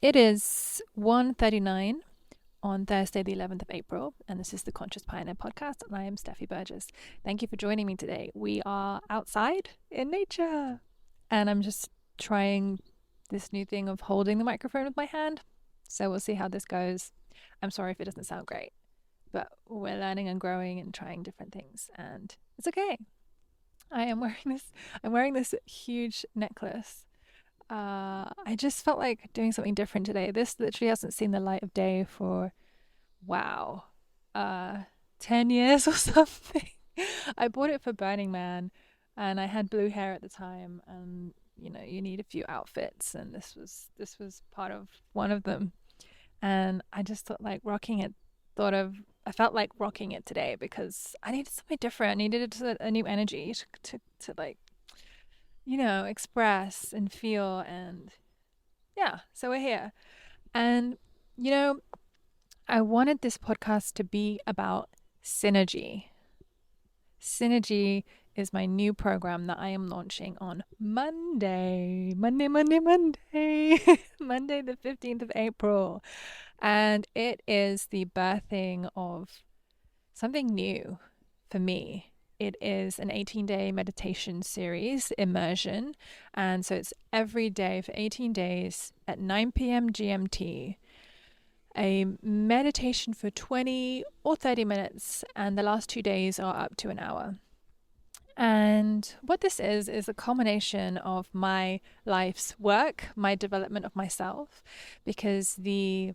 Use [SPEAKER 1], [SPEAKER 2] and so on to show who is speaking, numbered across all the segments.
[SPEAKER 1] It is 1:39 on Thursday, the 11th of April, and this is the Conscious Pioneer podcast, and I am Stephi Burgess. Thank you for joining me today. We are outside in nature, and I'm just trying this new thing of holding the microphone with my hand. So we'll see how this goes. I'm sorry if it doesn't sound great, but we're learning and growing and trying different things, and it's okay. I'm wearing this huge necklace. I just felt like doing something different today. This literally hasn't seen the light of day for, wow, uh, 10 years or something. I bought it for Burning Man, and I had blue hair at the time, and you need a few outfits, and this was part of one of them. And I just thought like rocking it, I felt like rocking it today because I needed something different. I needed a new energy to like, express and feel. And yeah, so we're here. And, you know, I wanted this podcast to be about synergy. Synergy is my new program that I am launching on Monday, Monday, Monday, the 15th of April. And it is the birthing of something new for me. It is an 18-day meditation series, immersion. And so it's every day for 18 days at 9 p.m. GMT, a meditation for 20 or 30 minutes. And the last 2 days are up to an hour. And what this is a culmination of my life's work, my development of myself, because the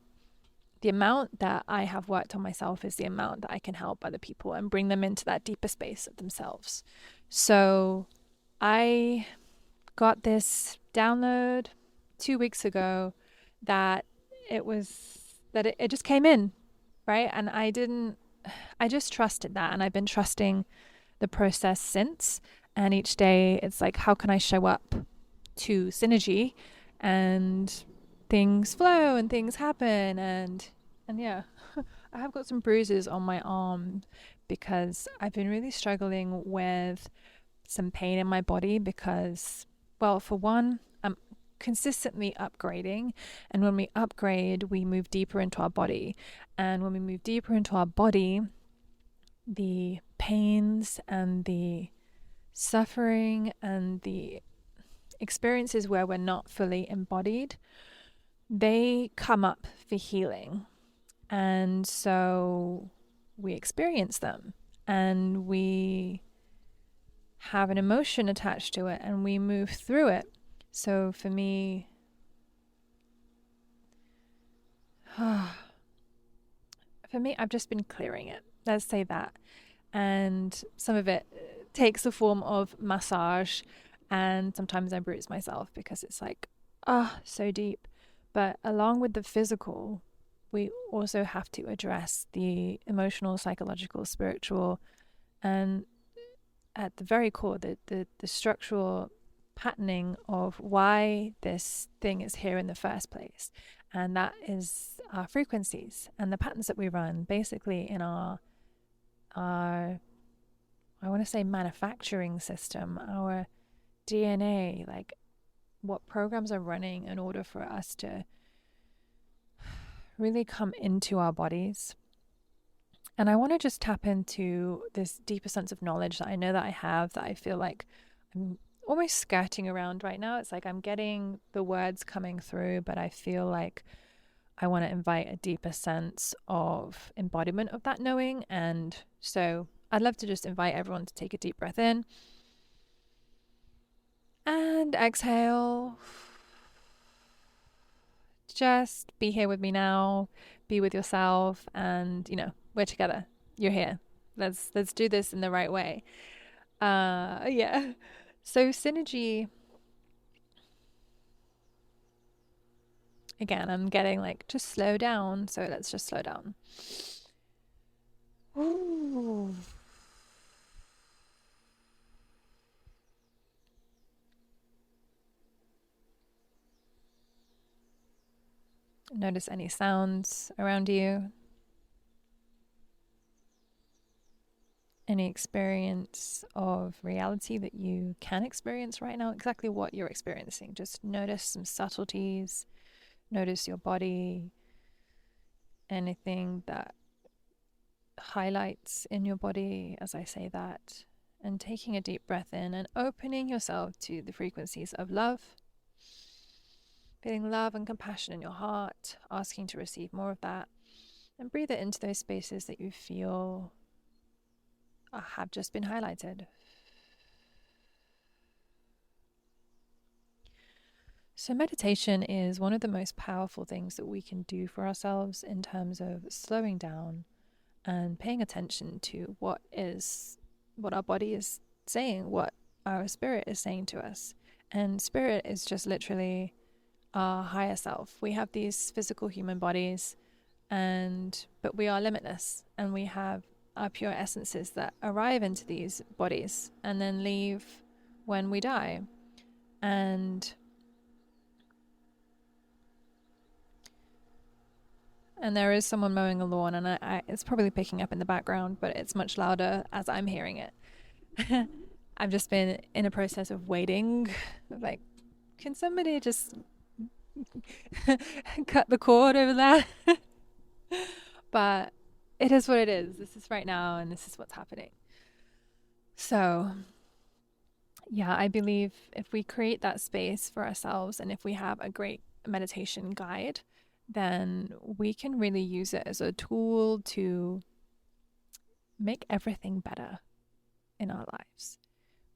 [SPEAKER 1] amount that I have worked on myself is the amount that I can help other people and bring them into that deeper space of themselves. So I got this download 2 weeks ago that it just came in, right? And I just trusted that, and I've been trusting the process since. And each day it's like, how can I show up to synergy and things flow and things happen. And yeah, I have got some bruises on my arm because I've been really struggling with some pain in my body because, well, for one, I'm consistently upgrading, and when we upgrade we move deeper into our body, and when we move deeper into our body, the pains and the suffering and the experiences where we're not fully embodied, they come up for healing. And so we experience them, and we have an emotion attached to it, and we move through it. So for me, I've just been clearing it. Let's say that. And some of it takes the form of massage, and sometimes I bruise myself because it's like, so deep. But along with the physical, we also have to address the emotional, psychological, spiritual, and at the very core, the structural patterning of why this thing is here in the first place. And that is our frequencies and the patterns that we run basically in our I want to say manufacturing system, our DNA, like what programs are running in order for us to really come into our bodies. And I want to just tap into this deeper sense of knowledge that I know that I have, that I feel like I'm almost skirting around right now. It's like I'm getting the words coming through, but I feel like I want to invite a deeper sense of embodiment of that knowing. And so I'd love to just invite everyone to take a deep breath in and exhale. Just be here with me now, be with yourself, and we're together. You're here. Let's do this in the right way. Yeah. So synergy, again, I'm getting like, just slow down. So let's just slow down. Ooh. Notice any sounds around you. Any experience of reality that you can experience right now, exactly what you're experiencing. Just notice some subtleties, Notice your body, anything that highlights in your body as I say that, and taking a deep breath in and opening yourself to the frequencies of love, feeling love and compassion in your heart, asking to receive more of that, and breathe it into those spaces that you feel have just been highlighted. So meditation is one of the most powerful things that we can do for ourselves in terms of slowing down and paying attention to what our body is saying, what our spirit is saying to us. And spirit is just literally our higher self. We have these physical human bodies, but we are limitless, and we have our pure essences that arrive into these bodies and then leave when we die. And there is someone mowing a lawn, and it's probably picking up in the background, but it's much louder as I'm hearing it. I've just been in a process of waiting. Like, can somebody just cut the cord over there? But it is what it is. This is right now, and this is what's happening. So, yeah, I believe if we create that space for ourselves, and if we have a great meditation guide, then we can really use it as a tool to make everything better in our lives.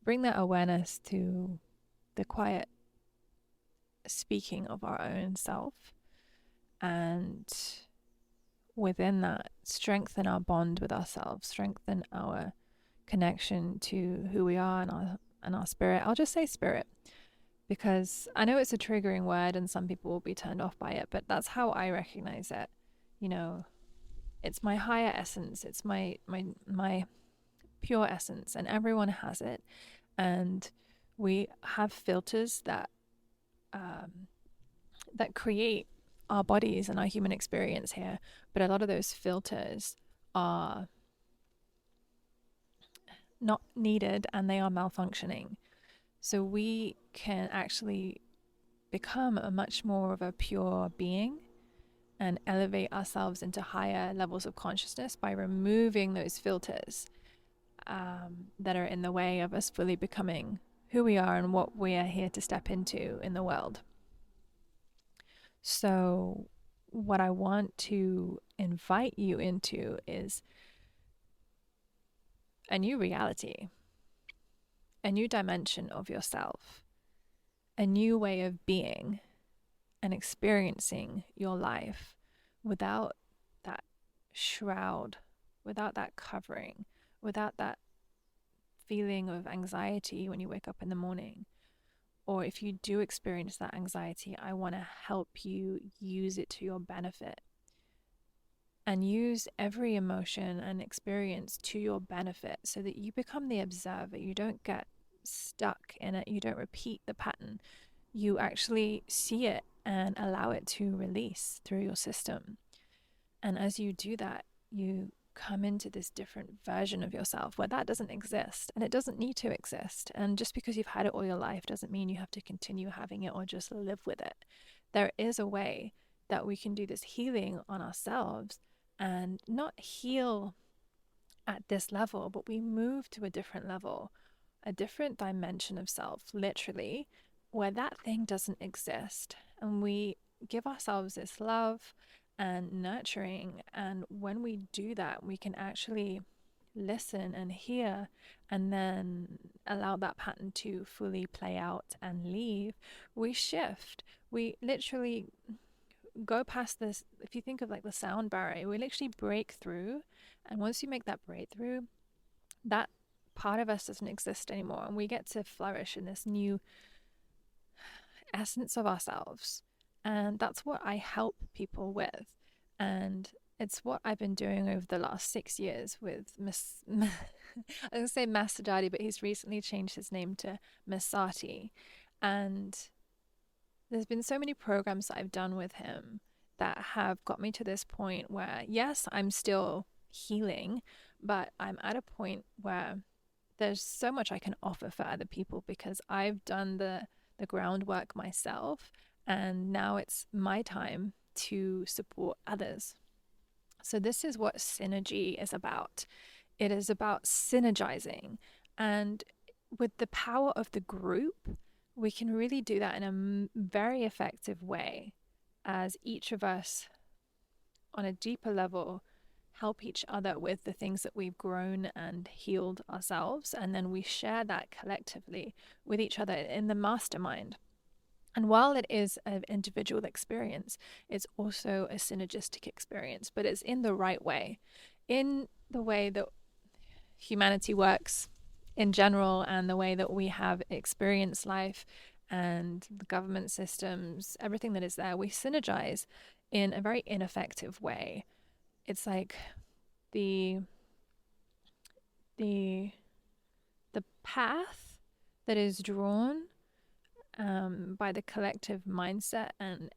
[SPEAKER 1] Bring that awareness to the quiet speaking of our own self, and within that, strengthen our bond with ourselves, strengthen our connection to who we are and our spirit. I'll just say spirit, because I know it's a triggering word and some people will be turned off by it, but that's how I recognize it. You know, it's my higher essence, it's my pure essence, and everyone has it. And we have filters that create our bodies and our human experience here, but a lot of those filters are not needed and they are malfunctioning. So we can actually become a much more of a pure being and elevate ourselves into higher levels of consciousness by removing those filters that are in the way of us fully becoming who we are and what we are here to step into in the world. So what I want to invite you into is a new reality, a new dimension of yourself, a new way of being and experiencing your life without that shroud, without that covering, without that feeling of anxiety when you wake up in the morning. Or if you do experience that anxiety, I want to help you use it to your benefit and use every emotion and experience to your benefit so that you become the observer. You don't get stuck in it. You don't repeat the pattern. You actually see it and allow it to release through your system. And as you do that, you come into this different version of yourself where that doesn't exist, and it doesn't need to exist. And just because you've had it all your life doesn't mean you have to continue having it or just live with it. There is a way that we can do this healing on ourselves and not heal at this level, but we move to a different level, a different dimension of self, literally, where that thing doesn't exist. And we give ourselves this love and nurturing. And when we do that, we can actually listen and hear and then allow that pattern to fully play out and leave. We shift. We literally go past this. If you think of like the sound barrier, we literally break through. And once you make that breakthrough, that part of us doesn't exist anymore. And we get to flourish in this new essence of ourselves. And that's what I help people with. And it's what I've been doing over the last 6 years with I was going to say Master Daddy, but he's recently changed his name to Masati. And there's been so many programs that I've done with him that have got me to this point where, yes, I'm still healing, but I'm at a point where there's so much I can offer for other people because I've done the groundwork myself. And now it's my time to support others. So this is what synergy is about. It is about synergizing. And with the power of the group, we can really do that in a very effective way, as each of us on a deeper level help each other with the things that we've grown and healed ourselves. And then we share that collectively with each other in the mastermind. And while it is an individual experience, it's also a synergistic experience, but it's in the right way, in the way that humanity works in general, and the way that we have experienced life and the government systems, everything that is there, we synergize in a very ineffective way. It's like the the path that is drawn by the collective mindset and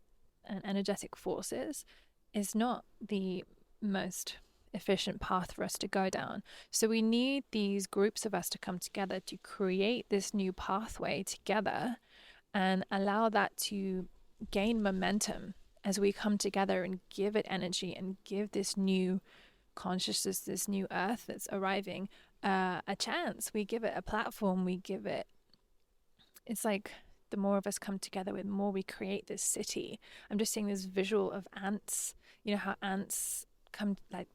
[SPEAKER 1] energetic forces is not the most efficient path for us to go down. So we need these groups of us to come together to create this new pathway together and allow that to gain momentum as we come together and give it energy and give this new consciousness, this new earth that's arriving, a chance. We give it a platform. We give it, it's like the more of us come together, the more we create this city. I'm just seeing this visual of ants. You know how ants come, like,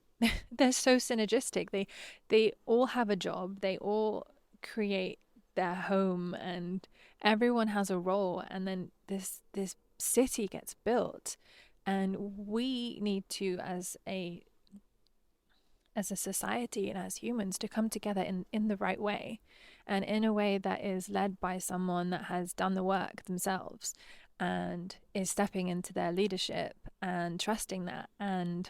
[SPEAKER 1] they're so synergistic. They all have a job. They all create their home, and everyone has a role. And then this city gets built, and we need to, as a society and as humans, to come together in the right way, and in a way that is led by someone that has done the work themselves and is stepping into their leadership and trusting that. And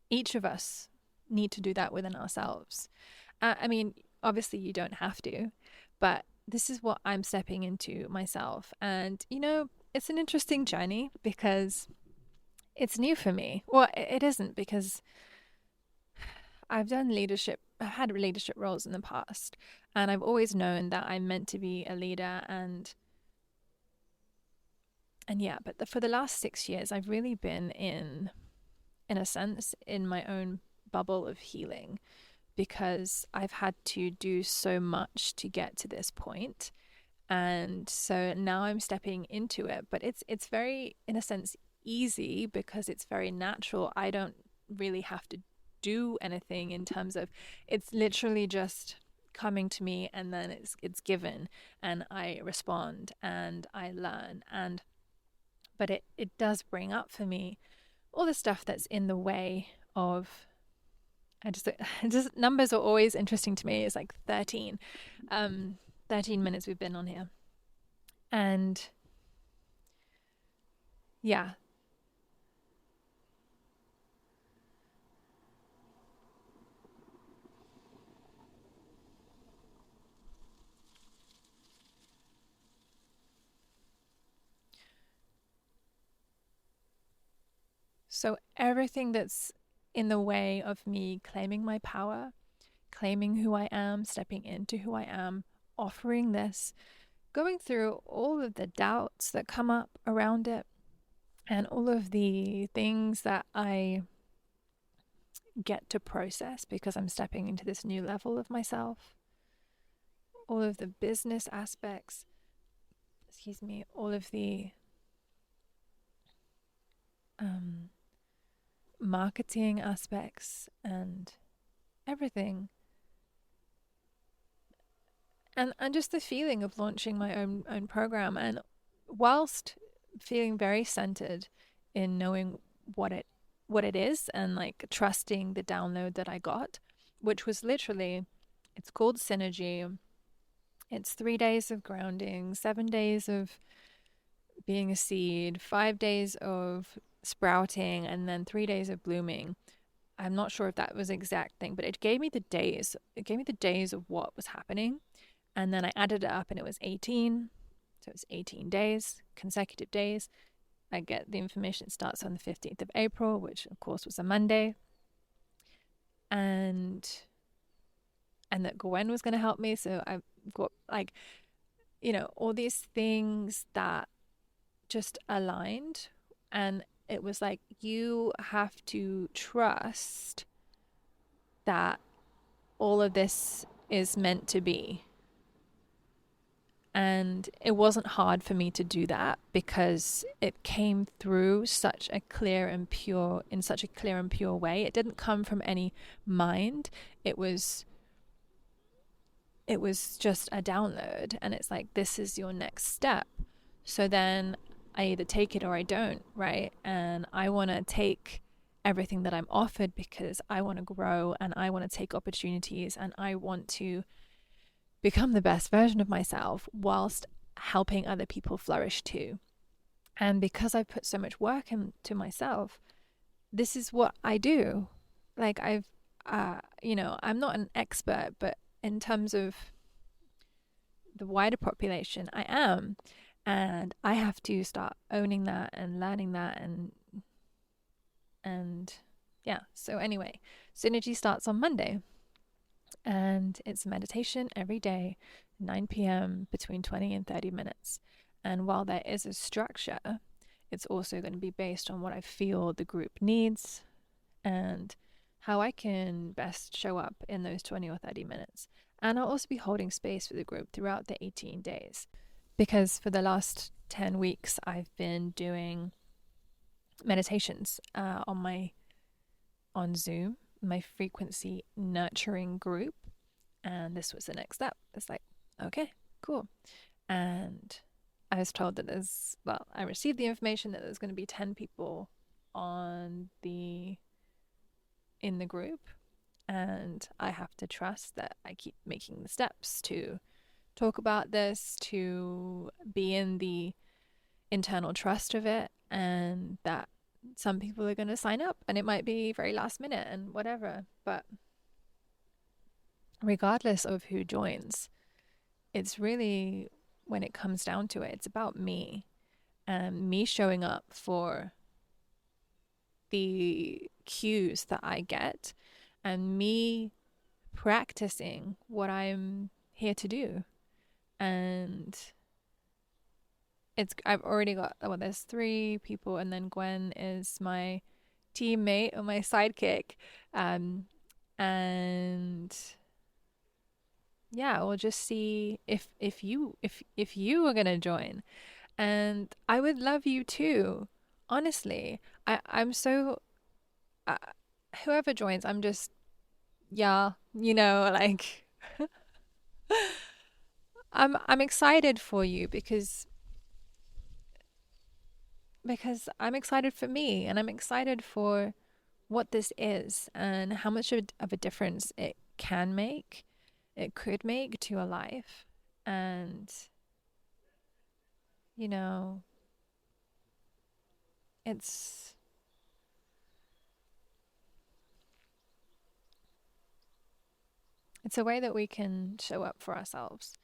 [SPEAKER 1] each of us need to do that within ourselves. I mean, obviously you don't have to, but this is what I'm stepping into myself. And, you know, it's an interesting journey because it's new for me. Well, it isn't, because I've had leadership roles in the past, and I've always known that I'm meant to be a leader, and yeah, but for the last 6 years, I've really been in a sense, in my own bubble of healing, because I've had to do so much to get to this point. And so now I'm stepping into it, but it's very, in a sense, easy because it's very natural. I don't really have to do anything in terms of, it's literally just coming to me, and then it's given, and I respond and I learn. But it does bring up for me all the stuff that's in the way of, I just numbers are always interesting to me. It's like 13 minutes we've been on here, and yeah, so everything that's in the way of me claiming my power, claiming who I am, stepping into who I am, offering this, going through all of the doubts that come up around it, and all of the things that I get to process because I'm stepping into this new level of myself, all of the business aspects, all of the marketing aspects and everything. And just the feeling of launching my own program, and whilst feeling very centered in knowing what it is, and like trusting the download that I got, which was literally, it's called Synergy. It's 3 days of grounding, 7 days of being a seed, 5 days of sprouting, and then 3 days of blooming. I'm not sure if that was the exact thing, but it gave me the days. It gave me the days of what was happening. And then I added it up, and it was 18. So it's 18 days, consecutive days. I get the information. It starts on the 15th of April, which of course was a Monday. And that Gwen was going to help me. So I've got, like, you know, all these things that just aligned, and it was like, you have to trust that all of this is meant to be. And it wasn't hard for me to do that because it came through such a clear and pure way. It didn't come from any mind. It was just a download, and it's like, this is your next step. So then I either take it or I don't, right? And I want to take everything that I'm offered because I want to grow, and I want to take opportunities, and I want to become the best version of myself whilst helping other people flourish too. And because I've put so much work into myself, this is what I do. Like, I'm not an expert, but in terms of the wider population, I am. And I have to start owning that and learning that, and yeah. So anyway, Synergy starts on Monday, and it's meditation every day, 9 p.m. between 20 and 30 minutes. And while there is a structure, it's also going to be based on what I feel the group needs and how I can best show up in those 20 or 30 minutes. And I'll also be holding space for the group throughout the 18 days. Because for the last 10 weeks, I've been doing meditations on Zoom, my frequency nurturing group. And this was the next step. It's like, okay, cool. And I was told that I received the information that there's going to be 10 people in the group. And I have to trust that I keep making the steps to talk about this, to be in the internal trust of it, and that some people are going to sign up, and it might be very last minute and whatever. But regardless of who joins, it's really, when it comes down to it, it's about me and me showing up for the cues that I get and me practicing what I'm here to do. And I've already got, there's 3 people, and then Gwen is my teammate or my sidekick. And yeah, we'll just see if you are gonna join. And I would love you too. Honestly, I'm so whoever joins, I'm just, yeah, like I'm excited for you because I'm excited for me, and I'm excited for what this is and how much of a difference it could make to a life. And it's a way that we can show up for ourselves,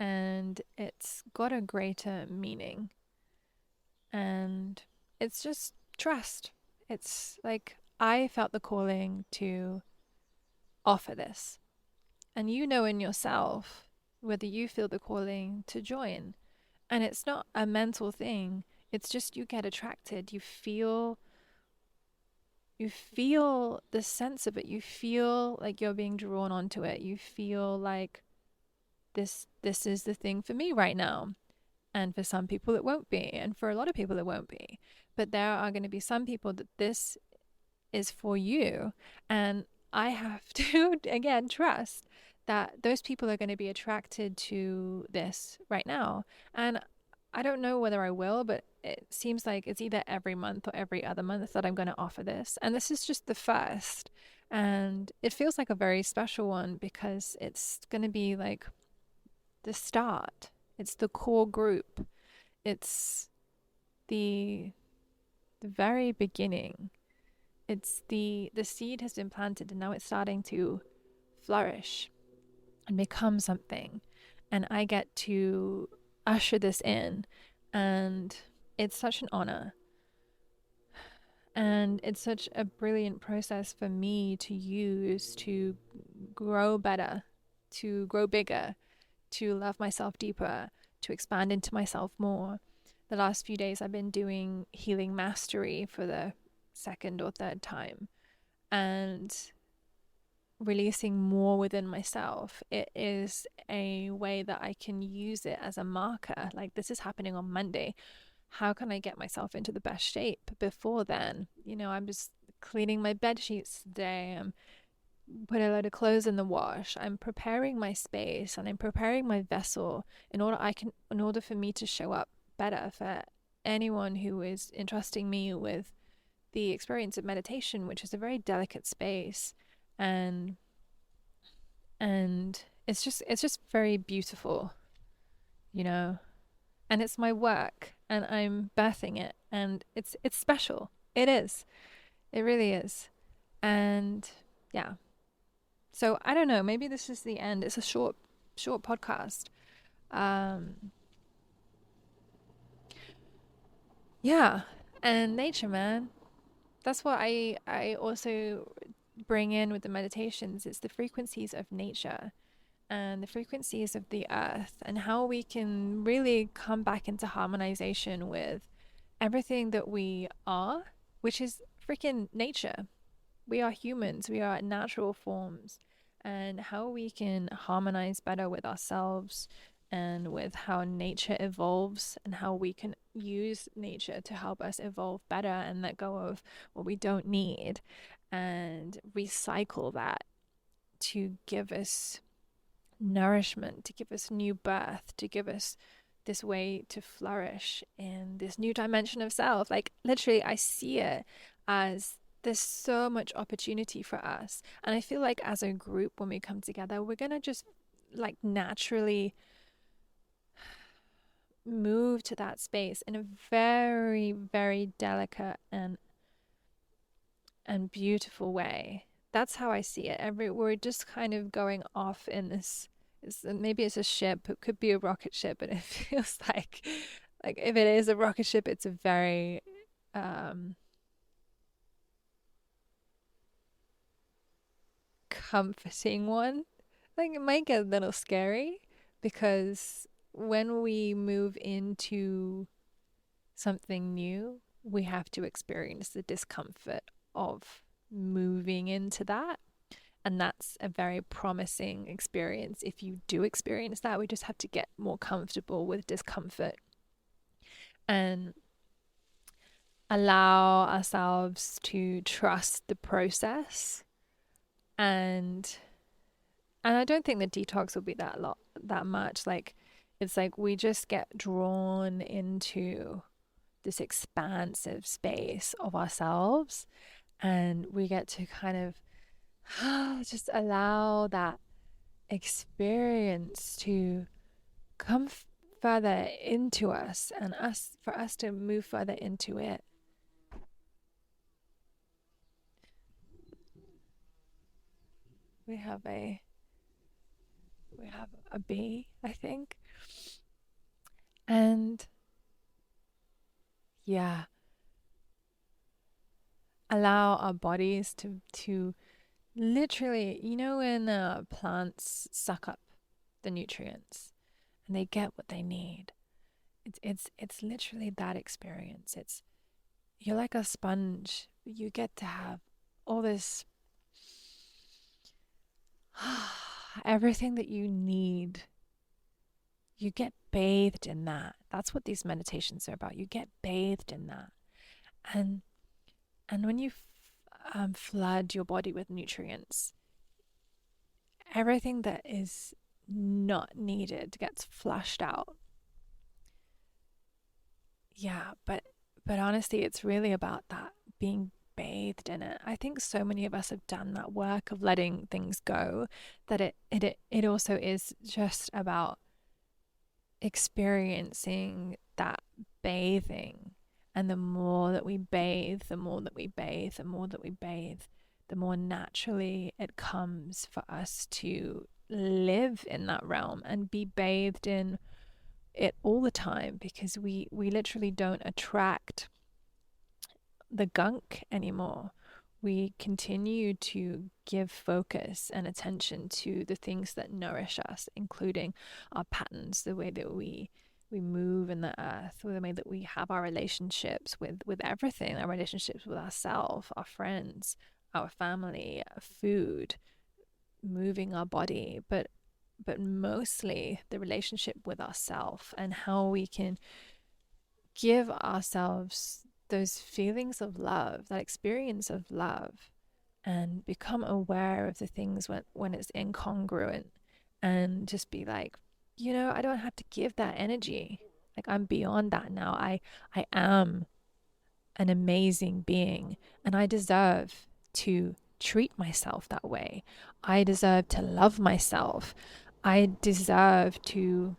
[SPEAKER 1] and it's got a greater meaning, and it's just trust. It's like, I felt the calling to offer this, and in yourself whether you feel the calling to join. And it's not a mental thing, it's just you get attracted, you feel the sense of it, you feel like you're being drawn onto it, you feel like this is the thing for me right now. And for some people it won't be, and for a lot of people it won't be, but there are going to be some people that this is for you. And I have to again trust that those people are going to be attracted to this right now. And I don't know whether I will, but it seems like it's either every month or every other month that I'm going to offer this. And this is just the first. And it feels like a very special one because it's going to be like the start. It's the core group. It's the very beginning. It's the seed has been planted, and now it's starting to flourish and become something. And I get to usher this in, and it's such an honor. And it's such a brilliant process for me to use to grow better, to grow bigger, to love myself deeper, to expand into myself more. the last few days I've been doing healing mastery for the second or third time and releasing more within myself. It is a way that I can use it as a marker. Like, this is happening on Monday. How can I get myself into the best shape before then? I'm just cleaning my bed sheets today. I'm putting a load of clothes in the wash. I'm preparing my space and I'm preparing my vessel in order for me to show up better for anyone who is entrusting me with the experience of meditation, which is a very delicate space. And it's just very beautiful, you know and it's my work and I'm birthing it, and it's special. It really is. And yeah, so I don't know, maybe this is the end. It's a short podcast. um yeah. And nature, man, that's what I also bring in with the meditations. It's the frequencies of nature and the frequencies of the earth, and how we can really come back into harmonization with everything that we are, which is freaking nature. We are humans, we are natural forms, and how we can harmonize better with ourselves and with how nature evolves, and how we can use nature to help us evolve better and let go of what we don't need and recycle that to give us nourishment, to give us new birth, to give us this way to flourish in this new dimension of self. Like, literally, I see it as there's so much opportunity for us. And I feel like as a group, when we come together, we're going to just like naturally move to that space in a very, very delicate and beautiful way. That's how I see it. We're just kind of going off in this. Maybe it's a ship. It could be a rocket ship, but it feels like if it is a rocket ship, it's a very comforting one. Like, it might get a little scary because when we move into something new, we have to experience the discomfort of moving into that. And that's a very promising experience. If you do experience that, we just have to get more comfortable with discomfort and allow ourselves to trust the process. And I don't think the detox will be that much. Like, it's like we just get drawn into this expansive space of ourselves, and we get to kind of just allow that experience to come further into us, and for us to move further into it. We have a bee, I think. And yeah, allow our bodies to literally, when plants suck up the nutrients and they get what they need. It's literally that experience. You're like a sponge. You get to have all this everything that you need. You get bathed in that. That's what these meditations are about. You get bathed in that. And when you flood your body with nutrients, everything that is not needed gets flushed out. Yeah, but honestly, it's really about that, being bathed in it. I think so many of us have done that work of letting things go, that it also is just about experiencing that bathing. And the more that we bathe, the more that we bathe, the more that we bathe, the more naturally it comes for us to live in that realm and be bathed in it all the time, because we literally don't attract the gunk anymore. We continue to give focus and attention to the things that nourish us, including our patterns, the way that we we move in the earth, with the way that we have our relationships with everything, our relationships with ourselves, our friends, our family, food, moving our body, but mostly the relationship with ourselves and how we can give ourselves those feelings of love, that experience of love, and become aware of the things when it's incongruent, and just be like, I don't have to give that energy. Like, I'm beyond that now. I am an amazing being, and I deserve to treat myself that way. I deserve to love myself. I deserve to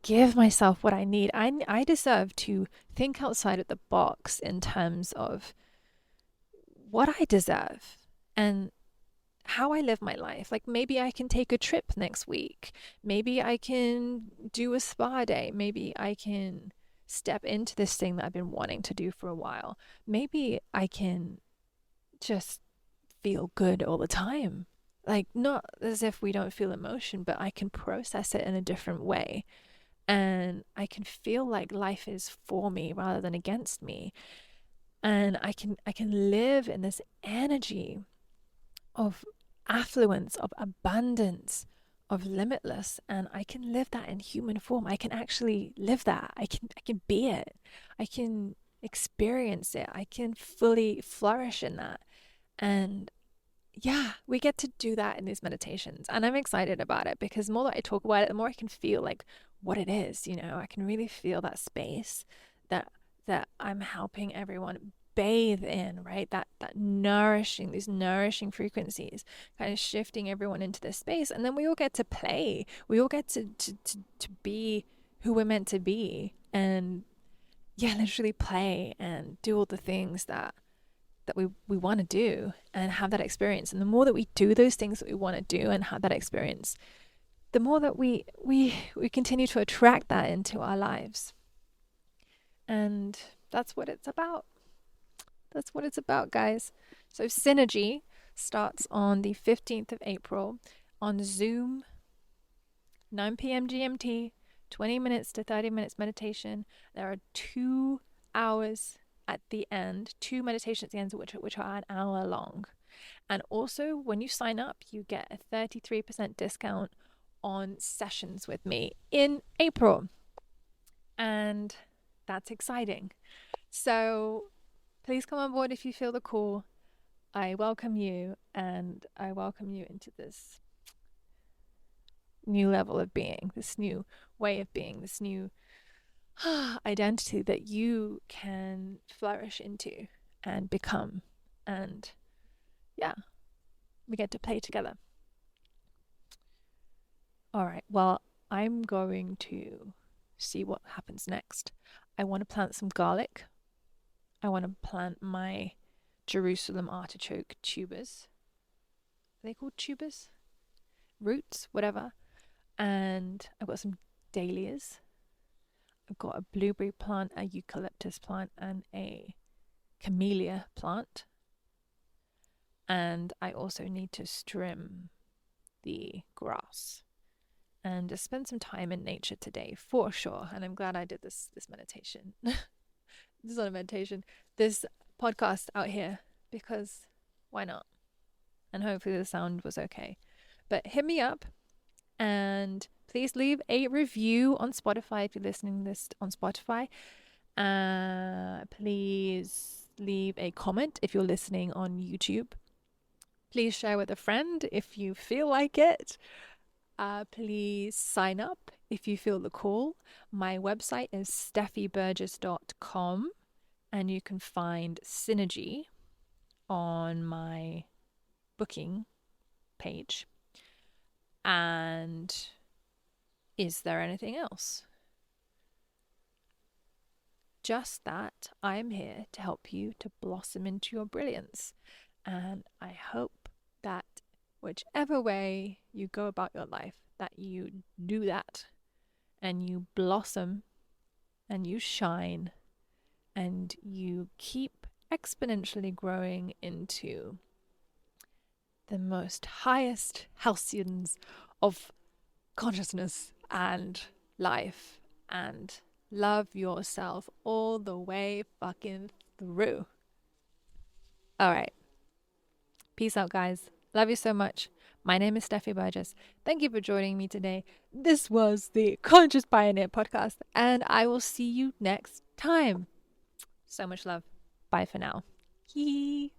[SPEAKER 1] give myself what I need. I deserve to think outside of the box in terms of what I deserve and how I live my life. Like, maybe I can take a trip next week. Maybe I can do a spa day. Maybe I can step into this thing that I've been wanting to do for a while. Maybe I can just feel good all the time. Like, not as if we don't feel emotion, but I can process it in a different way. And I can feel like life is for me rather than against me. And I can live in this energy of affluence, of abundance, of limitless, and I can live that in human form. I can actually live that. I can be it. I can experience it. I can fully flourish in that. And yeah, we get to do that in these meditations. And I'm excited about it because the more that I talk about it, the more I can feel like what it is, I can really feel that space that I'm helping everyone bathe in, right? That nourishing, these nourishing frequencies, kind of shifting everyone into this space. And then we all get to play. We all get to be who we're meant to be. And yeah, literally play and do all the things that we want to do and have that experience. And the more that we do those things that we want to do and have that experience, the more that we continue to attract that into our lives. And that's what it's about. That's what it's about, guys. So Synergy starts on the 15th of April on Zoom, 9 p.m. GMT, 20 minutes to 30 minutes meditation. There are 2 hours at the end, 2 meditations at the end, which are an hour long. And also, when you sign up, you get a 33% discount on sessions with me in April. And that's exciting. So please come on board if you feel the call. I welcome you, and I welcome you into this new level of being, this new way of being, this new identity that you can flourish into and become. And yeah, we get to play together. All right, well, I'm going to see what happens next. I want to plant some garlic. I want to plant my Jerusalem artichoke tubers. Are they called tubers? Roots, whatever. And I've got some dahlias. I've got a blueberry plant, a eucalyptus plant, and a camellia plant. And I also need to trim the grass and just spend some time in nature today for sure. And I'm glad I did this meditation. This is not a meditation, this podcast out here, because why not? And hopefully the sound was okay. But hit me up and please leave a review on Spotify if you're listening to this on Spotify. Please leave a comment if you're listening on YouTube. Please share with a friend if you feel like it. Please sign up if you feel the call. My website is stephiburgess.com, and you can find Synergy on my booking page. And is there anything else? Just that I'm here to help you to blossom into your brilliance. And I hope that whichever way you go about your life, that you do that and you blossom and you shine and you keep exponentially growing into the most highest halcyons of consciousness and life and love yourself all the way fucking through. All right. Peace out, guys. Love you so much. My name is Stephi Burgess. Thank you for joining me today. This was the Conscious Pioneer podcast, and I will see you next time. So much love. Bye for now. Hee.